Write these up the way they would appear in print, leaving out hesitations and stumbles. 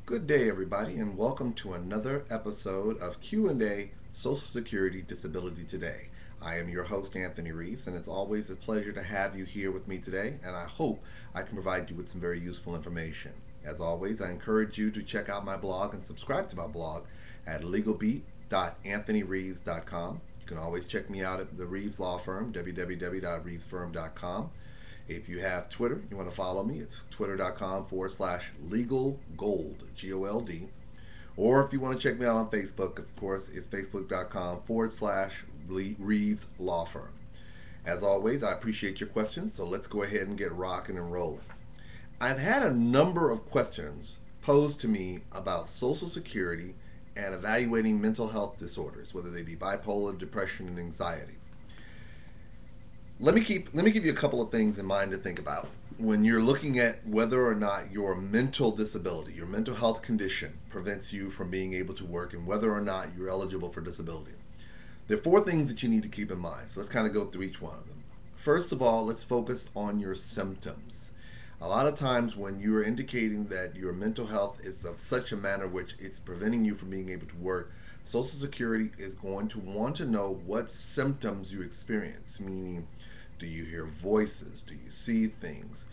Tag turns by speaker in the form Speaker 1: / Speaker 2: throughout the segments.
Speaker 1: Good day, everybody, and welcome to another episode of Q&A Social Security Disability Today. I am your host, Anthony Reeves, and it's always a pleasure to have you here with me today, and I hope I can provide you with some very useful information. As always, I encourage you to check out my blog and subscribe to my blog at legalbeat.anthonyreeves.com. You can always check me out at the Reeves Law Firm, www.reevesfirm.com. If you have Twitter, you want to follow me, it's twitter.com/legalgold, GOLD. Or if you want to check me out on Facebook, of course, it's facebook.com/Reeves Law Firm. As always, I appreciate your questions, so let's go ahead and get rocking and rolling. I've had a number of questions posed to me about Social Security and evaluating mental health disorders, whether they be bipolar, depression, and anxiety. Let me give you a couple of things in mind to think about when you're looking at whether or not your mental disability, your mental health condition prevents you from being able to work and whether or not you're eligible for disability. There are four things that you need to keep in mind. So let's kind of go through each one of them. First of all, let's focus on your symptoms. A lot of times when you're indicating that your mental health is of such a manner which it's preventing you from being able to work, Social Security is going to want to know what symptoms you experience, meaning do you hear voices? Do you see things?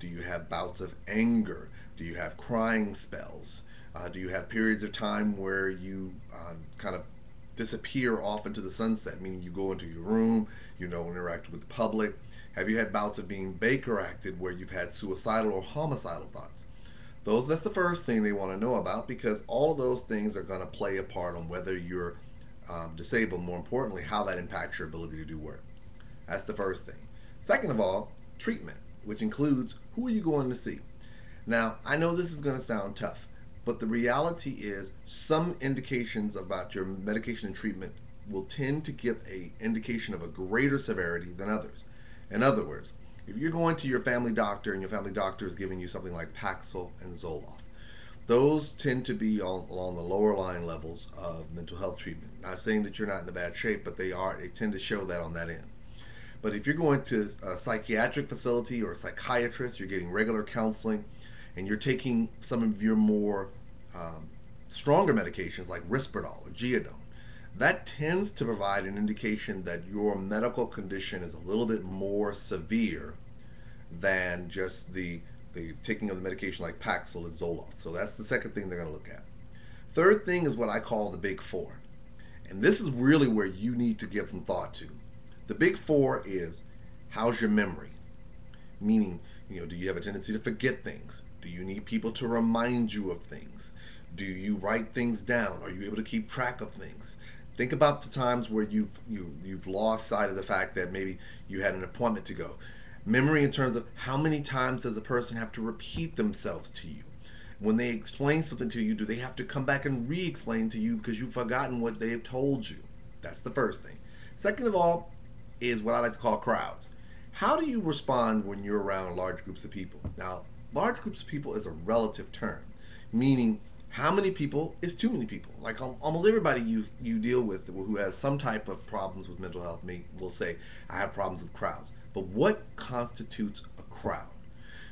Speaker 1: Do you have bouts of anger? Do you have crying spells? Do you have periods of time where you kind of disappear off into the sunset, meaning you go into your room, you don't interact with the public? Have you had bouts of being Baker acted where you've had suicidal or homicidal thoughts? That's the first thing they want to know about because all of those things are going to play a part on whether you're disabled, more importantly, how that impacts your ability to do work. That's the first thing. Second of all, treatment, which includes who are you going to see. Now, I know this is going to sound tough, but the reality is some indications about your medication and treatment will tend to give a indication of a greater severity than others. In other words, if you're going to your family doctor and your family doctor is giving you something like Paxil and Zoloft, those tend to be along the lower line levels of mental health treatment. Not saying that you're not in a bad shape, but they tend to show that on that end. But if you're going to a psychiatric facility or a psychiatrist, you're getting regular counseling, and you're taking some of your more stronger medications like Risperdal or Geodone, that tends to provide an indication that your medical condition is a little bit more severe than just the taking of the medication like Paxil and Zoloft. So that's the second thing they're going to look at. Third thing is what I call the big four. And this is really where you need to give some thought to. The big four is how's your memory? Meaning, do you have a tendency to forget things? Do you need people to remind you of things? Do you write things down? Are you able to keep track of things? Think about the times where you've lost sight of the fact that maybe you had an appointment to go. Memory in terms of how many times does a person have to repeat themselves to you? When they explain something to you, do they have to come back and re-explain to you because you've forgotten what they have told you? That's the first thing. Second of all, is what I like to call crowds. How do you respond when you're around large groups of people? Now, large groups of people is a relative term, meaning how many people is too many people. Like almost everybody you deal with who has some type of problems with mental health will say, I have problems with crowds. But what constitutes a crowd?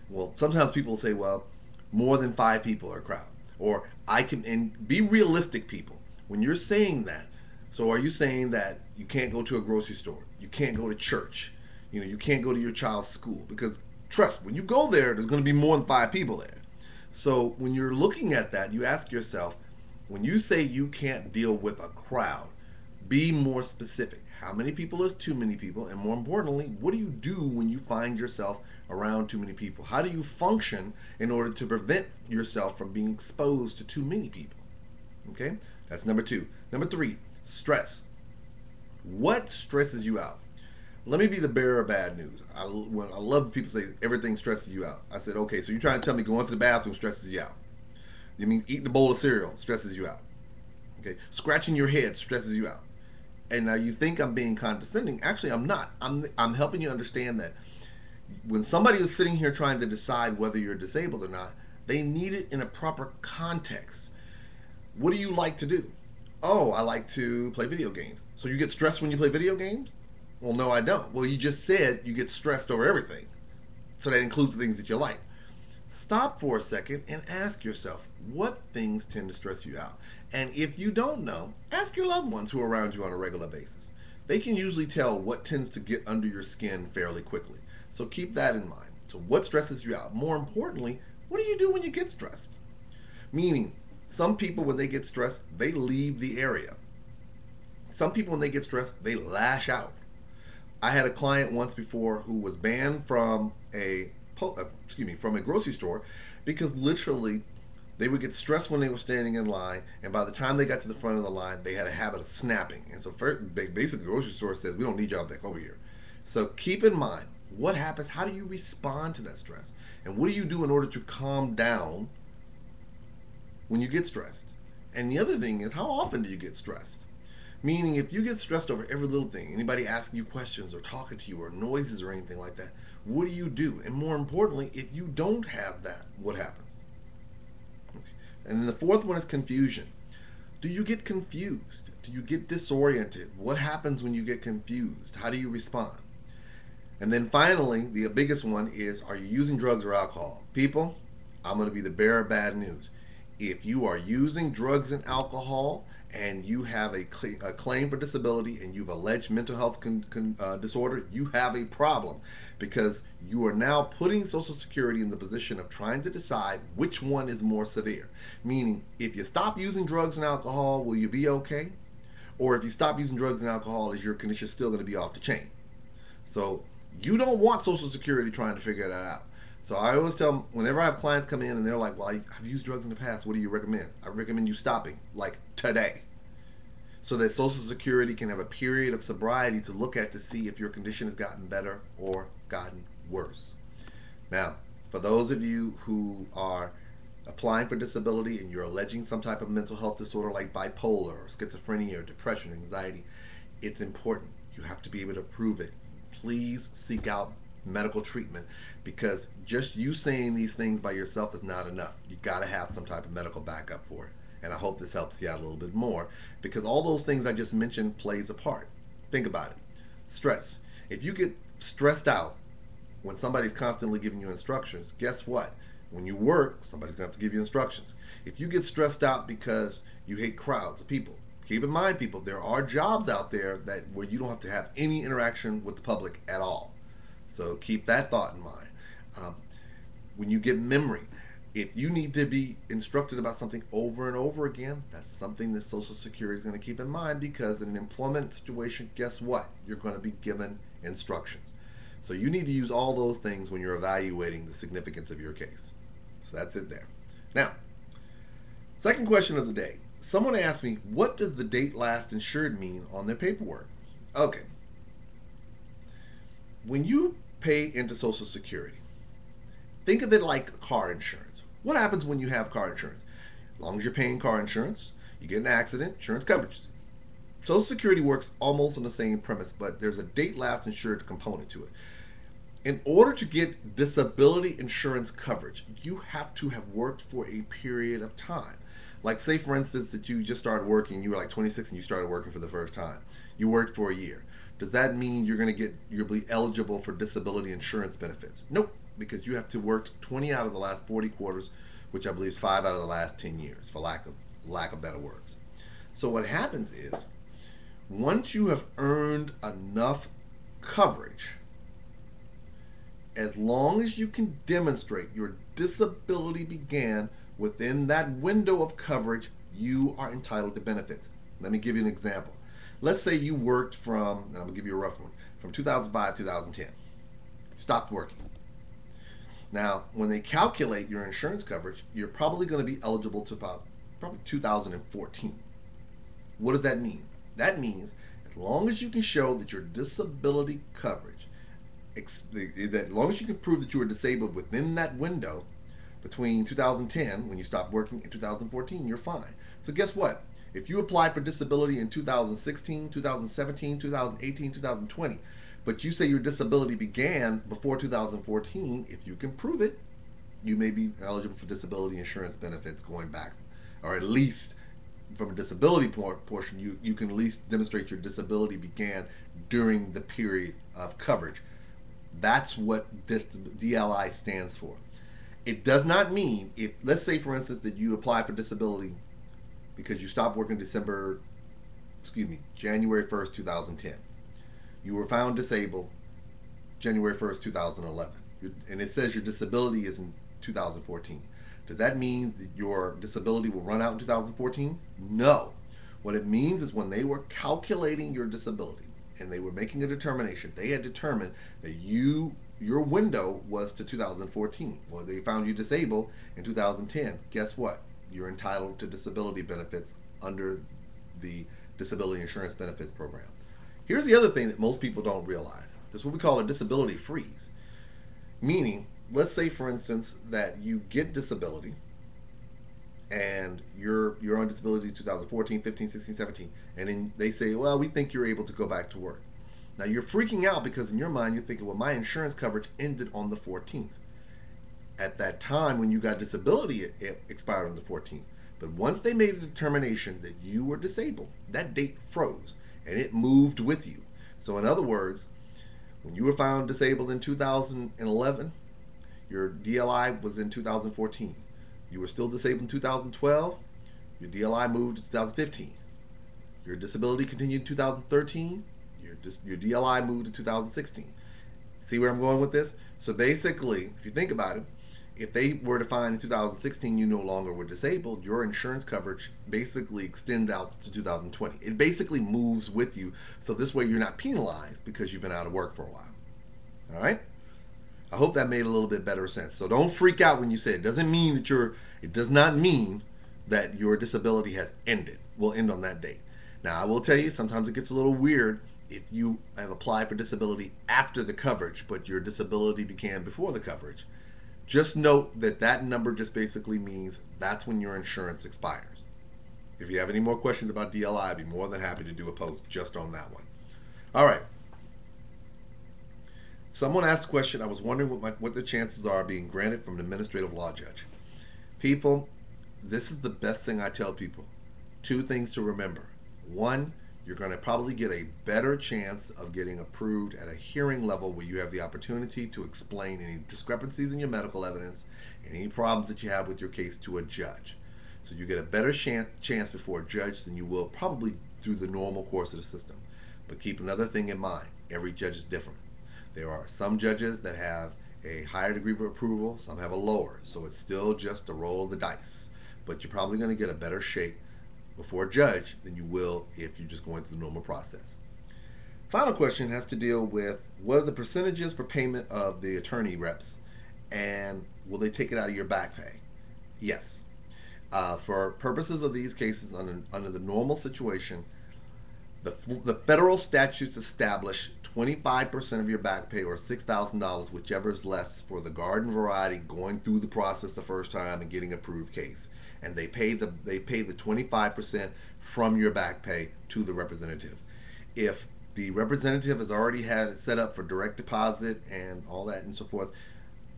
Speaker 1: Well, sometimes people say, well, more than 5 people are a crowd. Or and be realistic, people. When you're saying that, so are you saying that you can't go to a grocery store? You can't go to church? You can't go to your child's school? Because trust, when you go there, there's going to be more than 5 people there. So when you're looking at that, you ask yourself, when you say you can't deal with a crowd, be more specific. How many people is too many people? And more importantly, what do you do when you find yourself around too many people? How do you function in order to prevent yourself from being exposed to too many people? Okay, that's number 2. Number 3, stress. What stresses you out? Let me be the bearer of bad news. I love people say everything stresses you out. I said, okay, so you're trying to tell me going to the bathroom stresses you out. You mean eating a bowl of cereal stresses you out? Okay, scratching your head stresses you out. And now you think I'm being condescending. Actually, I'm not. I'm helping you understand that when somebody is sitting here trying to decide whether you're disabled or not, they need it in a proper context. What do you like to do? Oh, I like to play video games. So you get stressed when you play video games? Well, no, I don't. Well, you just said you get stressed over everything. So that includes the things that you like. Stop for a second and ask yourself, what things tend to stress you out? And if you don't know, ask your loved ones who are around you on a regular basis. They can usually tell what tends to get under your skin fairly quickly. So keep that in mind. So, what stresses you out? More importantly, what do you do when you get stressed? Meaning, some people, when they get stressed, they leave the area. Some people, when they get stressed, they lash out. I had a client once before who was banned from from a grocery store because literally they would get stressed when they were standing in line, and by the time they got to the front of the line, they had a habit of snapping. And so, basically, the grocery store says, "We don't need y'all back over here." So keep in mind what happens. How do you respond to that stress, and what do you do in order to calm down when you get stressed? And the other thing is, how often do you get stressed? Meaning, if you get stressed over every little thing, anybody asking you questions or talking to you or noises or anything like that, what do you do? And more importantly, if you don't have that, what happens? Okay. And then the fourth one is confusion. Do you get confused? Do you get disoriented? What happens when you get confused? How do you respond? And then finally, the biggest one is, are you using drugs or alcohol? People, I'm going to be the bearer of bad news. If you are using drugs and alcohol and you have a claim for disability and you've alleged mental health disorder, you have a problem, because you are now putting Social Security in the position of trying to decide which one is more severe. Meaning, if you stop using drugs and alcohol, will you be okay? Or if you stop using drugs and alcohol, is your condition still going to be off the chain? So you don't want Social Security trying to figure that out. So I always tell them, whenever I have clients come in and they're like, "Well, I've used drugs in the past. What do you recommend?" I recommend you stopping, like today, so that Social Security can have a period of sobriety to look at to see if your condition has gotten better or gotten worse. Now, for those of you who are applying for disability and you're alleging some type of mental health disorder like bipolar or schizophrenia or depression or anxiety, it's important. You have to be able to prove it. Please seek out medical treatment, because just you saying these things by yourself is not enough. You got to have some type of medical backup for it. And I hope this helps you out a little bit more, because all those things I just mentioned plays a part. Think about it. Stress. If you get stressed out when somebody's constantly giving you instructions, guess what? When you work, somebody's going to have to give you instructions. If you get stressed out because you hate crowds of people, keep in mind, people, there are jobs out there that where you don't have to have any interaction with the public at all. So keep that thought in mind. When you get memory, if you need to be instructed about something over and over again, that's something that Social Security is going to keep in mind, because in an employment situation, guess what? You're going to be given instructions. So you need to use all those things when you're evaluating the significance of your case. So that's it there. Now, second question of the day. Someone asked me, what does the date last insured mean on their paperwork? Okay. When you pay into Social Security, think of it like car insurance. What happens when you have car insurance? As long as you're paying car insurance, you get an accident, insurance coverage. Social Security works almost on the same premise, but there's a date last insured component to it. In order to get disability insurance coverage, you have to have worked for a period of time. Like, say for instance that you just started working, you were like 26 and you started working for the first time. You worked for a year. Does that mean you'll be eligible for disability insurance benefits? Nope, because you have to work 20 out of the last 40 quarters, which I believe is 5 out of the last 10 years, for lack of better words. So what happens is, once you have earned enough coverage, as long as you can demonstrate your disability began within that window of coverage, you are entitled to benefits. Let me give you an example. Let's say you worked from, and I'm going to give you a rough one, from 2005 to 2010. Stopped working. Now, when they calculate your insurance coverage, you're probably going to be eligible to probably 2014. What does that mean? That means as long as you can show that your disability coverage, that as long as you can prove that you were disabled within that window between 2010, when you stopped working, and 2014, you're fine. So guess what? If you applied for disability in 2016, 2017, 2018, 2020, but you say your disability began before 2014, if you can prove it, you may be eligible for disability insurance benefits going back, or at least from a disability portion, you can at least demonstrate your disability began during the period of coverage. That's what this DLI stands for. It does not mean, if let's say for instance that you apply for disability because you stopped working January 1st, 2010. You were found disabled January 1st, 2011. And it says your disability is in 2014. Does that mean that your disability will run out in 2014? No. What it means is when they were calculating your disability and they were making a determination, they had determined that your window was to 2014. Well, they found you disabled in 2010. Guess what? You're entitled to disability benefits under the disability insurance benefits program. Here's the other thing that most people don't realize. This is what we call a disability freeze. Meaning, let's say for instance that you get disability and you're on disability 2014, 15, 16, 17, and then they say, well, we think you're able to go back to work. Now you're freaking out because in your mind you're thinking, well, my insurance coverage ended on the 14th. At that time when you got disability, it expired on the 14th. But once they made a determination that you were disabled, that date froze and it moved with you. So in other words, when you were found disabled in 2011, your DLI was in 2014. You were still disabled in 2012, your DLI moved to 2015. Your disability continued in 2013, your DLI moved to 2016. See where I'm going with this? So basically, if you think about it, if they were to find in 2016 you no longer were disabled, your insurance coverage basically extends out to 2020. It basically moves with you, so this way you're not penalized because you've been out of work for a while. All right? I hope that made a little bit better sense. So don't freak out when you say it. It does not mean that your disability has ended. Will end on that date. Now, I will tell you, sometimes it gets a little weird if you have applied for disability after the coverage, but your disability began before the coverage. Just note that that number just basically means that's when your insurance expires. If you have any more questions about DLI, I'd be more than happy to do a post just on that one. All right. Someone asked a question. I was wondering what the chances are of being granted from an administrative law judge. People, this is the best thing I tell people. Two things to remember. One, you're going to probably get a better chance of getting approved at a hearing level where you have the opportunity to explain any discrepancies in your medical evidence and any problems that you have with your case to a judge. So you get a better chance before a judge than you will probably through the normal course of the system. But keep another thing in mind. Every judge is different. There are some judges that have a higher degree of approval, some have a lower. So it's still just a roll of the dice. But you're probably going to get a better shake before a judge than you will if you're just going through the normal process. Final question has to deal with what are the percentages for payment of the attorney reps, and will they take it out of your back pay? Yes. For purposes of these cases, under the normal situation, the federal statutes establish 25% of your back pay or $6,000, whichever is less, for the garden variety going through the process the first time and getting approved case. And they pay the 25% from your back pay to the representative. If the representative has already had it set up for direct deposit and all that and so forth,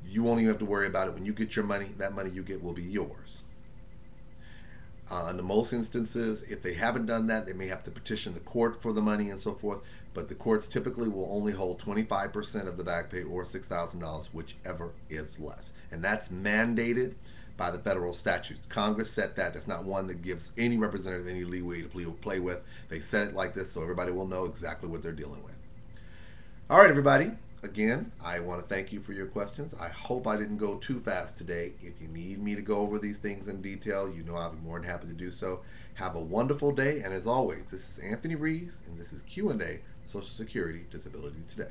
Speaker 1: you won't even have to worry about it. When you get your money, that money you get will be yours. In the most instances, if they haven't done that, they may have to petition the court for the money and so forth. But the courts typically will only hold 25% of the back pay or $6,000, whichever is less. And that's mandated by the federal statutes. Congress set that. That's not one that gives any representative any leeway to play with. They set it like this so everybody will know exactly what they're dealing with. All right, everybody. Again, I want to thank you for your questions. I hope I didn't go too fast today. If you need me to go over these things in detail, you know I'll be more than happy to do so. Have a wonderful day, and as always, this is Anthony Reeves, and this is Q&A, Social Security Disability Today.